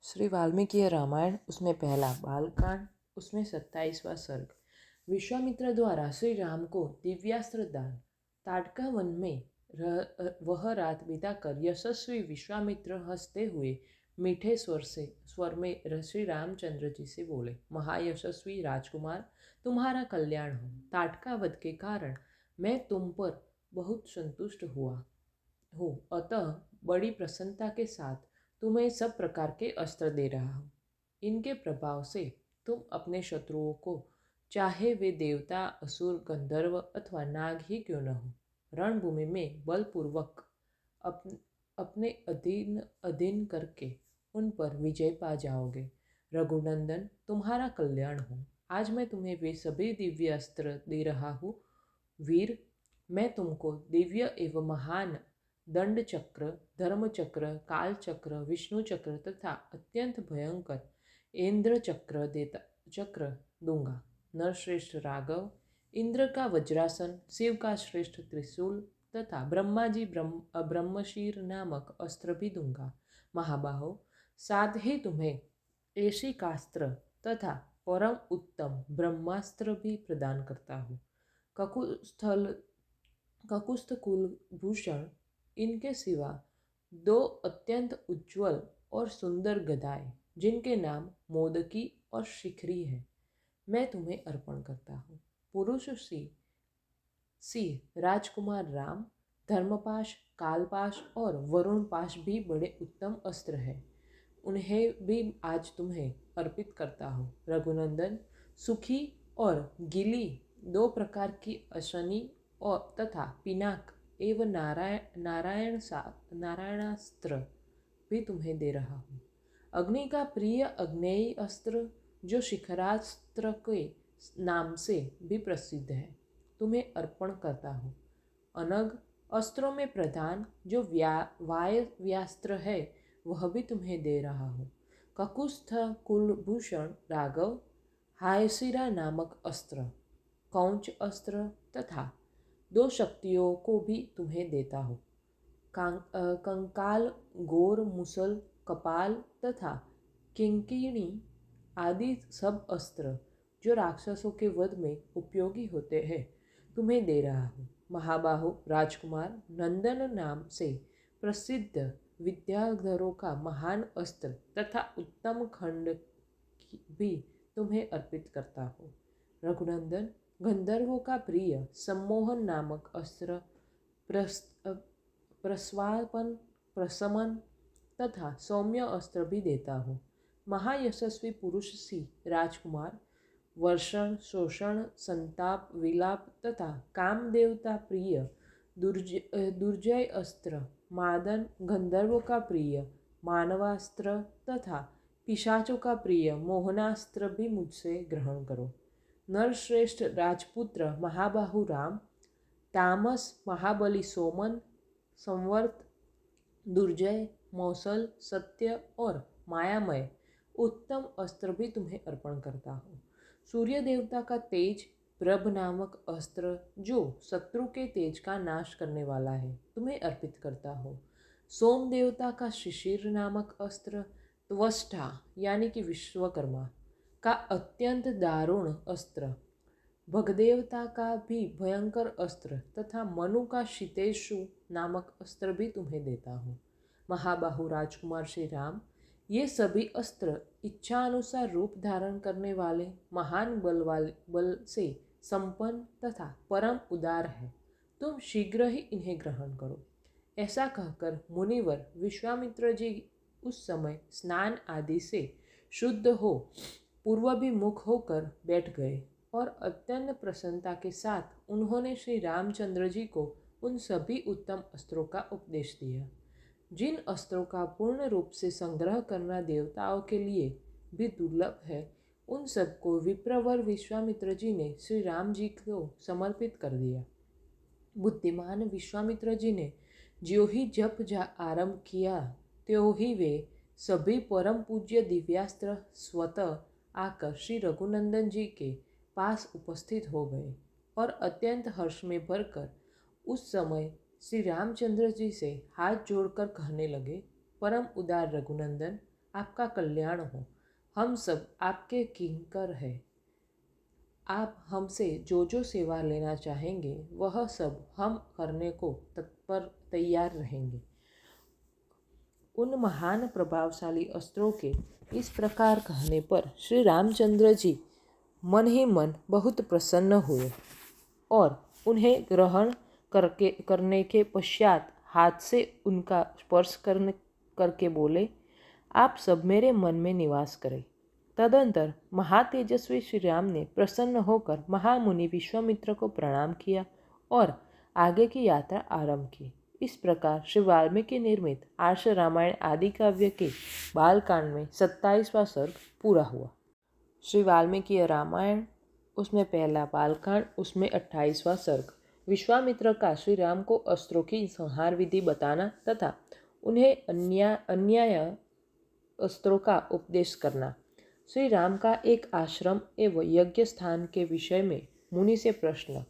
श्री वाल्मीकि रामायण, उसमें पहला बालकांड, उसमें 27वां सर्ग। विश्वामित्र द्वारा श्री राम को दिव्यास्त्र दान। ताटका वन में वह रात बिताकर यशस्वी विश्वामित्र हंसते हुए मीठे स्वर में श्री रामचंद्र जी से बोले, महायशस्वी राजकुमार, तुम्हारा कल्याण हो। ताटका वध के कारण मैं तुम पर बहुत संतुष्ट हुआ हूँ, अतः बड़ी प्रसन्नता के साथ तुम्हें सब प्रकार के अस्त्र दे रहा हूँ। इनके प्रभाव से तुम अपने शत्रुओं को, चाहे वे देवता, असुर, गंधर्व अथवा नाग ही क्यों न हो, रणभूमि में बलपूर्वक अपने अधीन करके उन पर विजय पा जाओगे। रघुनंदन, तुम्हारा कल्याण हो। आज मैं तुम्हें वे सभी दिव्य अस्त्र दे रहा हूँ। वीर, मैं तुमको दिव्य एवं महान दंड चक्र, धर्म चक्र, काल चक्र, विष्णु चक्र तथा अत्यंत भयंकर इंद्र चक्र दूंगा। नरश्रेष्ठ राघव, इंद्र का वज्रासन, शिव का श्रेष्ठ त्रिशूल तथा ब्रह्माजी ब्रह्मशीर नामक अस्त्र भी दूंगा। महाबाहो, साथ ही तुम्हें ऐशिकास्त्र तथा परम उत्तम ब्रह्मास्त्र भी प्रदान करता हूँ। ककुस्थ कुलभूषण, इनके सिवा दो अत्यंत उज्ज्वल और सुंदर गदाएं, जिनके नाम मोदकी और शिखरी है, मैं तुम्हें अर्पण करता हूँ। पुरुष सिंह राजकुमार राम, धर्मपाश, कालपाश और वरुण पाश भी बड़े उत्तम अस्त्र हैं, उन्हें भी आज तुम्हें अर्पित करता हूँ। रघुनंदन, सुखी और गिली दो प्रकार की अशनि और तथा पिनाक एवं नारायणास्त्र भी तुम्हें दे रहा हूँ। अग्नि का प्रिय अग्नेय अस्त्र, जो शिखरास्त्र के नाम से भी प्रसिद्ध है, तुम्हें अर्पण करता हूँ। अनग अस्त्रों में प्रधान जो वायव्यास्त्र है, वह भी तुम्हें दे रहा हूँ। ककुस्थ कुलभूषण राघव, हायसिरा नामक अस्त्र, कौंच अस्त्र तथा दो शक्तियों को भी तुम्हें देता हूँ। कंकाल, गोर, मुसल, कपाल तथा किंकिणी आदि सब अस्त्र, जो राक्षसों के वध में उपयोगी होते हैं, तुम्हें दे रहा हूँ। महाबाहु राजकुमार, नंदन नाम से प्रसिद्ध विद्याधरों का महान अस्त्र तथा उत्तम खंड भी तुम्हें अर्पित करता हूँ। रघुनंदन, गंधर्वों का प्रिय सम्मोहन नामक अस्त्र, प्रस्वापन, प्रशमन तथा सौम्य अस्त्र भी देता हूँ। महायशस्वी पुरुष सी राजकुमार, वर्षण, शोषण, संताप, विलाप तथा कामदेवता प्रिय दुर्जय अस्त्र, मादन, गंधर्वों का प्रिय मानवास्त्र तथा पिशाचों का प्रिय मोहनास्त्र भी मुझसे ग्रहण करो। नरश्रेष्ठ राजपुत्र महाबाहु राम, तामस, महाबली सोमन, संवर्त, दुर्जय, मौसल, सत्य और मायामय उत्तम अस्त्र भी तुम्हें अर्पण करता हूँ। सूर्य देवता का तेज, प्रभ नामक अस्त्र, जो शत्रु के तेज का नाश करने वाला है, तुम्हें अर्पित करता हूँ। सोम देवता का शिशिर नामक अस्त्र, त्वष्टा यानी कि विश्वकर्मा का अत्यंत दारुण अस्त्र, भगदेवता का भी भयंकर अस्त्र तथा मनु का शीतेशु नामक अस्त्र भी तुम्हें देता हूँ। महाबाहु राजकुमार श्री राम, ये सभी अस्त्र इच्छा अनुसार रूप धारण करने वाले, महान बल से संपन्न तथा परम उदार है। तुम शीघ्र ही इन्हें ग्रहण करो। ऐसा कहकर मुनिवर विश्वामित्र जी उस समय स्नान आदि से शुद्ध हो पूर्वाभिमुख होकर बैठ गए और अत्यंत प्रसन्नता के साथ उन्होंने श्री रामचंद्र जी को उन सभी उत्तम अस्त्रों का उपदेश दिया। जिन अस्त्रों का पूर्ण रूप से संग्रह करना देवताओं के लिए भी दुर्लभ है, उन सबको विप्रवर विश्वामित्र जी ने श्री राम जी को समर्पित कर दिया। बुद्धिमान विश्वामित्र जी ने ज्यों ही जप आरंभ किया, त्यों ही वे सभी परम पूज्य दिव्यास्त्र स्वतः आकर श्री रघुनंदन जी के पास उपस्थित हो गए और अत्यंत हर्ष में भरकर उस समय श्री रामचंद्र जी से हाथ जोड़कर कहने लगे, परम उदार रघुनंदन, आपका कल्याण हो। हम सब आपके किंकर हैं। आप हमसे जो जो सेवा लेना चाहेंगे वह सब हम करने को तत्पर तैयार रहेंगे। उन महान प्रभावशाली अस्त्रों के इस प्रकार कहने पर श्री रामचंद्र जी मन ही मन बहुत प्रसन्न हुए और उन्हें ग्रहण करने के पश्चात हाथ से उनका स्पर्श करके बोले, आप सब मेरे मन में निवास करें। तदंतर महातेजस्वी श्री राम ने प्रसन्न होकर महामुनि विश्वामित्र को प्रणाम किया और आगे की यात्रा आरंभ की। इस प्रकार श्री वाल्मीकि निर्मित आर्ष रामायण आदि काव्य के बालकांड में 27वां सर्ग पूरा हुआ। श्री वाल्मीकि रामायण उसमें पहला बालकांड, उसमें 28वां सर्ग। विश्वामित्र का श्री राम को अस्त्रों की संहार विधि बताना तथा उन्हें अन्याय अस्त्रों का उपदेश करना। श्री राम का एक आश्रम एवं यज्ञ स्थान के विषय में मुनि से प्रश्न।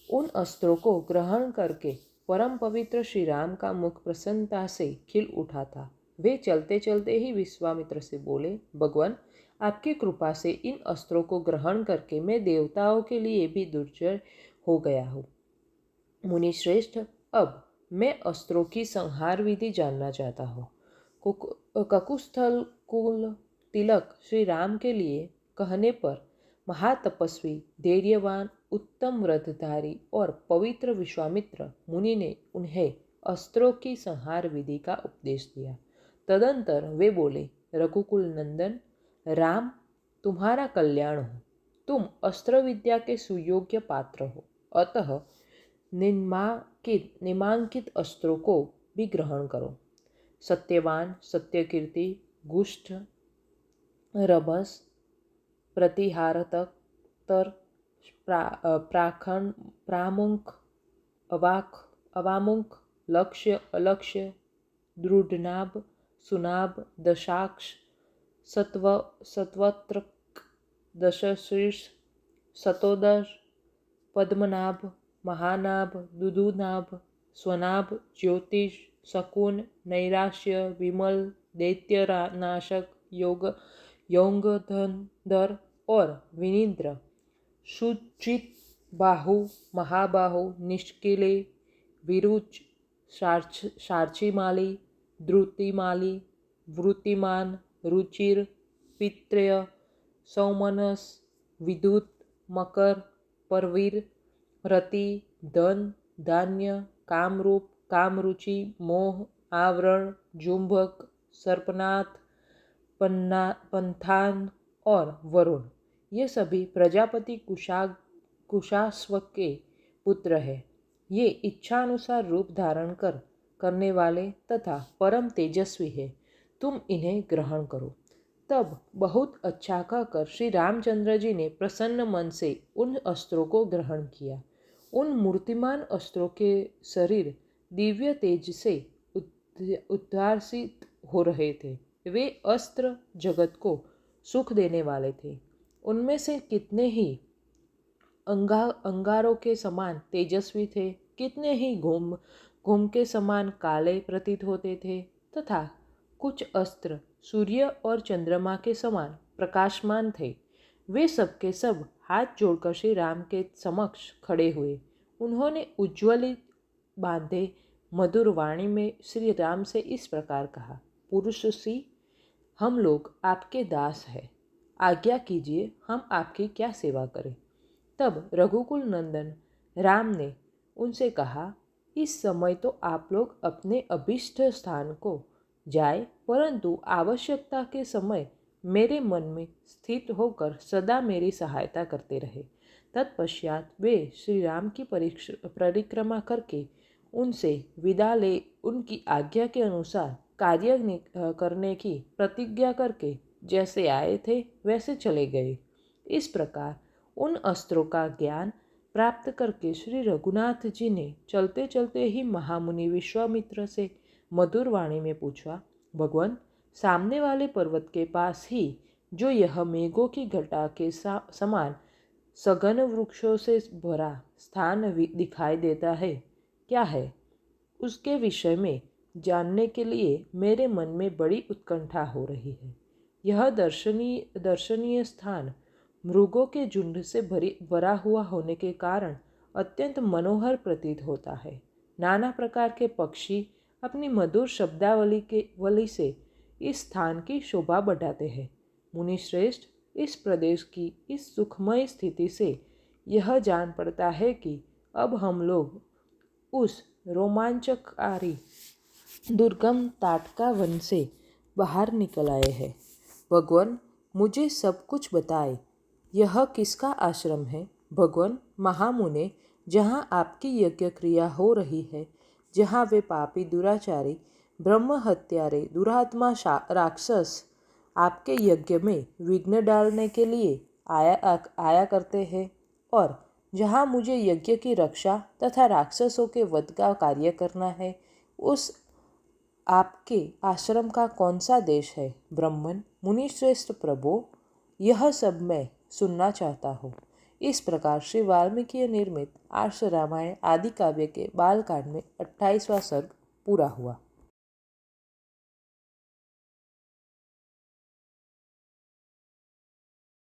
उन अस्त्रों को ग्रहण करके परम पवित्र श्री राम का मुख प्रसन्नता से खिल उठा था। वे चलते चलते ही विश्वामित्र से बोले, भगवान, आपकी कृपा से इन अस्त्रों को ग्रहण करके मैं देवताओं के लिए भी दुर्जय हो गया हूँ। मुनि श्रेष्ठ, अब मैं अस्त्रों की संहार विधि जानना चाहता हूँ। ककुस्थल कुल तिलक श्री राम के लिए कहने पर महातपस्वी, धैर्यवान, उत्तम व्रतधारी और पवित्र विश्वामित्र मुनि ने उन्हें अस्त्रों की संहार विधि का उपदेश दिया। तदंतर वे बोले, रघुकुल नंदन राम, तुम्हारा कल्याण हो। तुम अस्त्र विद्या के सुयोग्य पात्र हो, अतः निमांकित अस्त्रों को भी ग्रहण करो। सत्यवान, सत्यकीर्ति, गुष्ठ, रभस, प्रतिहारतक, प्रामुख, अवामुख, लक्ष्य, अलक्ष्य, दृढ़नाभ, सुनाभ, दशाक्ष, सत्वत्रक, दशशीर्ष, शतोदर, पद्मनाभ, महानाभ, दुदुनाभ, स्वनाभ, ज्योतिष, शकुन, नैराश्य, विमल, दैत्यनाशक, योगधर और विनिद्र, सुचित, बाहु, महाबाहु, निष्किले, विरुच, सार्चिमाली, द्रुतिमाली, वृत्तिमान, रुचिर, पित्रेय, सौमनस, विद्युत, मकर, परवीर, रति, धन, धान्य, कामरूप, कामरुचि, मोह, आवरण, जुंभक, सर्पनाथ, पंथान और वरुण, ये सभी प्रजापति कुशाश्व के पुत्र हैं। ये इच्छानुसार रूप धारण करने वाले तथा परम तेजस्वी है। तुम इन्हें ग्रहण करो। तब बहुत अच्छा कहकर श्री रामचंद्र जी ने प्रसन्न मन से उन अस्त्रों को ग्रहण किया। उन मूर्तिमान अस्त्रों के शरीर दिव्य तेज से उद्भासित हो रहे थे। वे अस्त्र जगत को सुख देने वाले थे। उनमें से कितने ही अंगारों के समान तेजस्वी थे, कितने ही घूम के समान काले प्रतीत होते थे तथा कुछ अस्त्र सूर्य और चंद्रमा के समान प्रकाशमान थे। वे सब के सब हाथ जोड़कर श्री राम के समक्ष खड़े हुए। उन्होंने उज्ज्वलित बांधे मधुर वाणी में श्री राम से इस प्रकार कहा, पुरुष सी, हम लोग आपके दास हैं। आज्ञा कीजिए, हम आपकी क्या सेवा करें। तब रघुकुल नंदन राम ने उनसे कहा, इस समय तो आप लोग अपने अभीष्ट स्थान को जाए, परंतु आवश्यकता के समय मेरे मन में स्थित होकर सदा मेरी सहायता करते रहे। तत्पश्चात वे श्री राम की परिक्रमा करके उनसे विदा ले उनकी आज्ञा के अनुसार कार्य करने की प्रतिज्ञा करके जैसे आए थे वैसे चले गए। इस प्रकार उन अस्त्रों का ज्ञान प्राप्त करके श्री रघुनाथ जी ने चलते चलते ही महामुनि विश्वामित्र से मधुर वाणी में पूछा, भगवान, सामने वाले पर्वत के पास ही जो यह मेघों की घटा के समान सघन वृक्षों से भरा स्थान दिखाई देता है, क्या है? उसके विषय में जानने के लिए मेरे मन में बड़ी उत्कंठा हो रही है। यह दर्शनीय स्थान मृगों के झुंड से भरा हुआ होने के कारण अत्यंत मनोहर प्रतीत होता है। नाना प्रकार के पक्षी अपनी मधुर वली से इस स्थान की शोभा बढ़ाते हैं। मुनिश्रेष्ठ, इस प्रदेश की इस सुखमय स्थिति से यह जान पड़ता है कि अब हम लोग उस रोमांचकारी दुर्गम ताटका वन से बाहर निकल आए हैं। भगवान, मुझे सब कुछ बताए। यह किसका आश्रम है? भगवान महामुने, जहाँ आपकी यज्ञ क्रिया हो रही है, जहाँ वे पापी दुराचारी ब्रह्म हत्यारे दुरात्मा राक्षस आपके यज्ञ में विघ्न डालने के लिए आया करते हैं, और जहाँ मुझे यज्ञ की रक्षा तथा राक्षसों के वध का कार्य करना है, उस आपके आश्रम का कौन सा देश है? ब्राह्मण, मुनिश्रेष्ठ प्रभु, यह सब मैं सुनना चाहता हूँ। इस प्रकार श्री वाल्मीकि निर्मित आर्ष रामायण आदि काव्य के बालकांड में 28वां सर्ग पूरा हुआ।